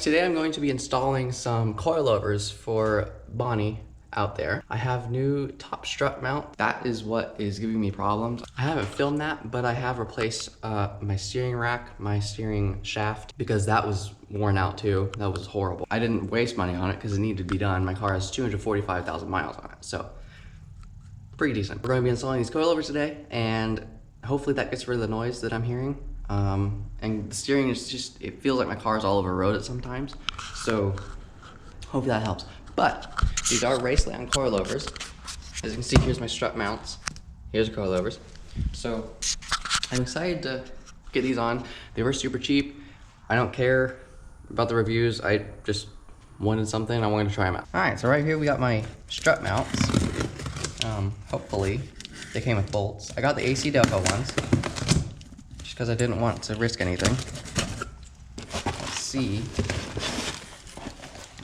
today I'm going to be installing some coilovers for Bonnie out there. I have new top strut mount. That is what is giving me problems. I haven't filmed that, but I have replaced my steering rack, my steering shaft, because that was worn out too. That was horrible. I didn't waste money on it because it needed to be done. My car has 245,000 miles on it, so pretty decent. We're going to be installing these coilovers today, and hopefully that gets rid of the noise that I'm hearing. And the steering is just, it feels like my car's all over road at sometimes, so hopefully that helps. But these are Raceland Coilovers. As you can see, here's my strut mounts. Here's the coilovers. So I'm excited to get these on. They were super cheap. I don't care about the reviews. I just wanted something. I wanted to try them out. All right, so right here we got my strut mounts. Hopefully they came with bolts. I got the AC Delco ones just because I didn't want to risk anything. Let's see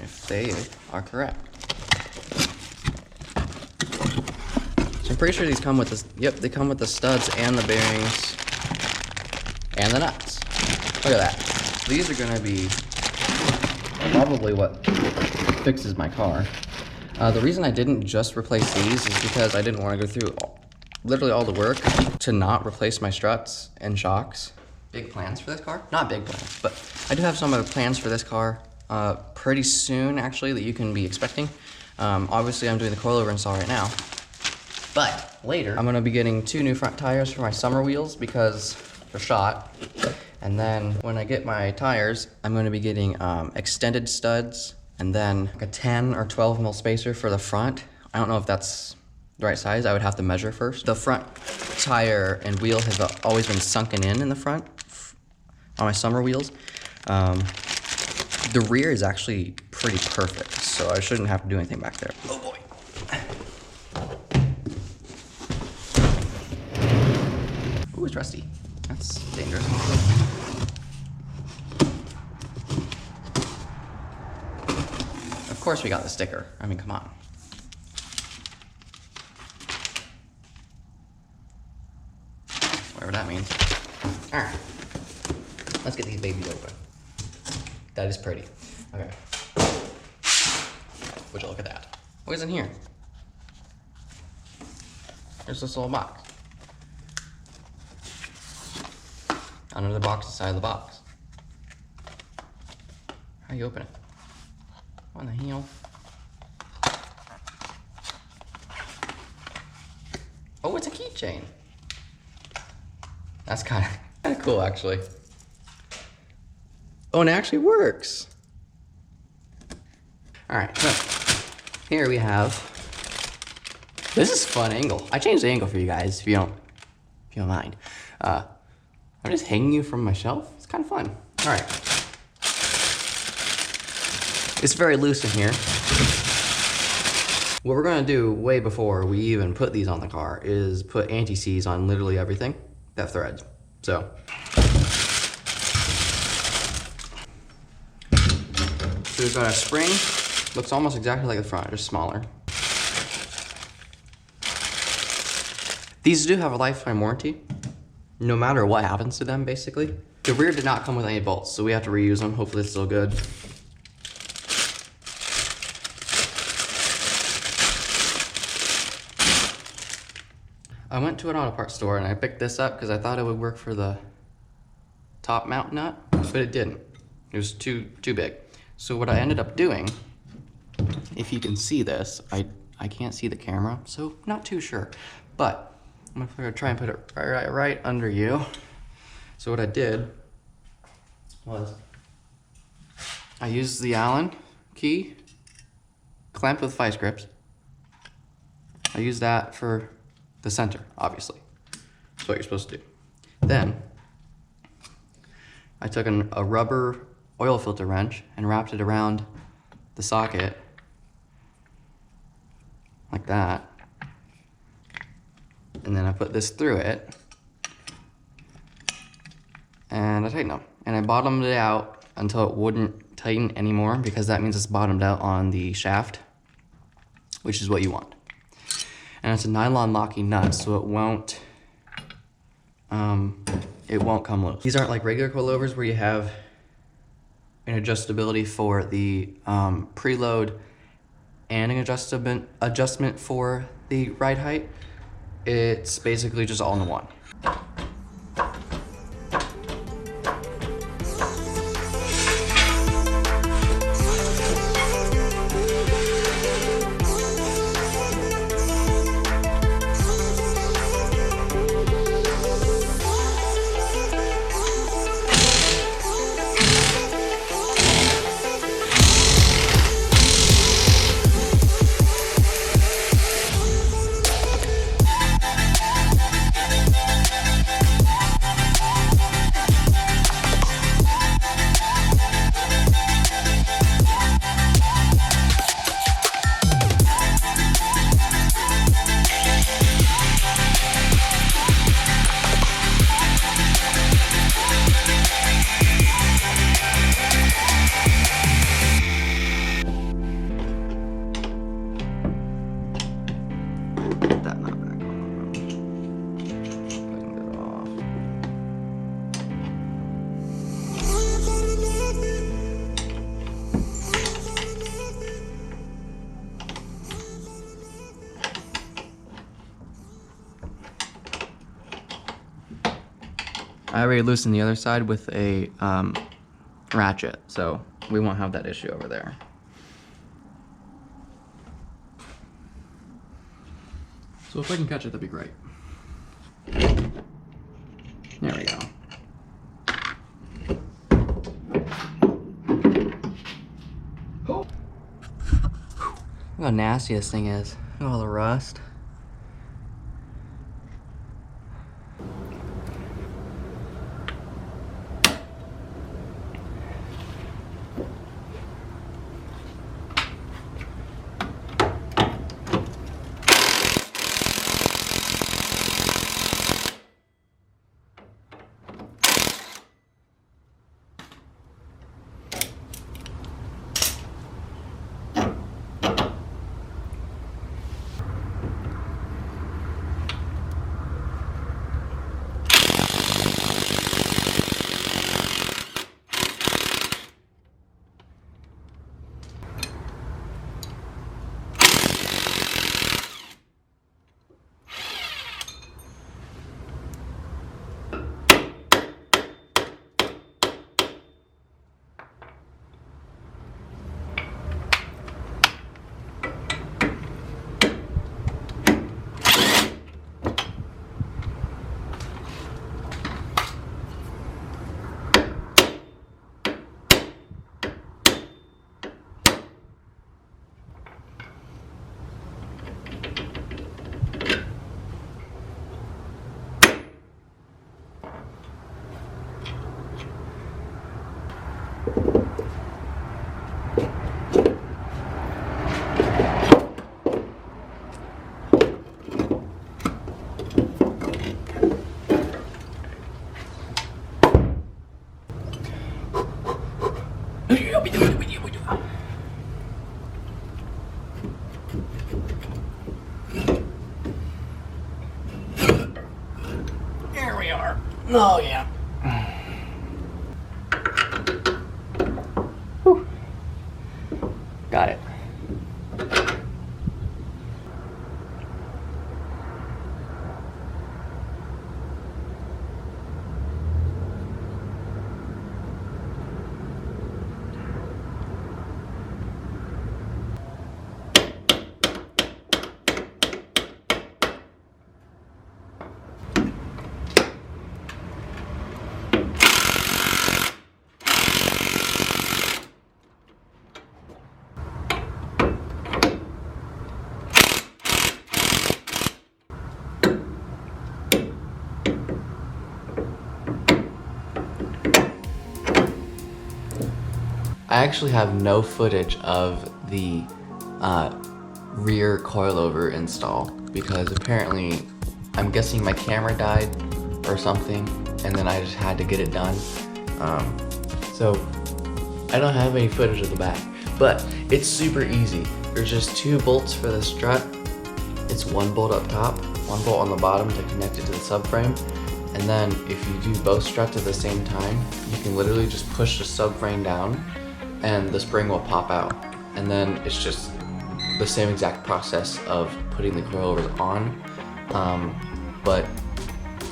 if they are correct. So I'm pretty sure these come with this. Yep, they come with the studs and the bearings and the nuts. Look at that. These are gonna be probably what fixes my car. The reason I didn't just replace these is because I didn't want to go through literally all the work to not replace my struts and shocks. Big plans for this car? Not big plans, but I do have some other plans for this car pretty soon, actually, that you can be expecting. Obviously, I'm doing the coilover install right now, but later I'm going to be getting 2 new front tires for my summer wheels because they're shot. And then when I get my tires, I'm going to be getting extended studs and then like a 10 or 12 mil spacer for the front. I don't know if that's the right size. I would have to measure first. The front tire and wheel has always been sunken in the front on my summer wheels. The rear is actually pretty perfect, so I shouldn't have to do anything back there. Oh boy. Ooh, it's rusty. That's dangerous. Of course we got the sticker. I mean, come on. Whatever that means. All right, let's get these babies open. That is pretty. Okay. Would you look at that? What is in here? There's this little box. Under the box, inside the box. How do you open it? What in the hell? Oh, it's a keychain. That's kind of cool, actually. Oh, and it actually works. All right, so here we have. This is a fun angle. I changed the angle for you guys, if you don't mind. I'm just hanging you from my shelf. It's kind of fun. All right. It's very loose in here. What we're gonna do way before we even put these on the car is put anti-seize on literally everything that threads. So we've got a spring. Looks almost exactly like the front, just smaller. These do have a lifetime warranty, no matter what happens to them, basically. The rear did not come with any bolts, so we have to reuse them. Hopefully it's still good. I went to an auto parts store and I picked this up because I thought it would work for the top mount nut, but it didn't. It was too big. So what I ended up doing, if you can see this, I can't see the camera, so not too sure, but I'm gonna try and put it right under you. So what I did was I used the Allen key, clamped with vice grips. I used that for the center, obviously. That's what you're supposed to do. Then I took a rubber oil filter wrench and wrapped it around the socket like that. And then I put this through it and I tightened them. And I bottomed it out until it wouldn't tighten anymore, because that means it's bottomed out on the shaft, which is what you want. And it's a nylon locking nut, so it won't come loose. These aren't like regular coilovers where you have an adjustability for the preload and an adjustment for the ride height. It's basically just all in one. I already loosened the other side with a ratchet, so we won't have that issue over there. So if I can catch it, that'd be great. There we go. Oh. Look how nasty this thing is. Look at all the rust. There we are. Oh yeah. Whew. Got it. I actually have no footage of the rear coilover install because apparently I'm guessing my camera died or something and then I just had to get it done. So I don't have any footage of the back, but it's super easy. There's just 2 bolts for the strut. It's 1 bolt up top, 1 bolt on the bottom to connect it to the subframe. And then if you do both struts at the same time, you can literally just push the subframe down and the spring will pop out. And then it's just the same exact process of putting the coilovers on, but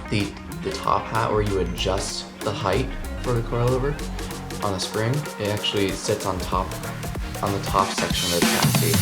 the top hat where you adjust the height for the coilover on the spring, it actually sits on the top section of the chassis.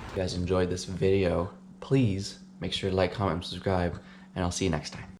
If you guys enjoyed this video, please make sure to like, comment, and subscribe, and I'll see you next time.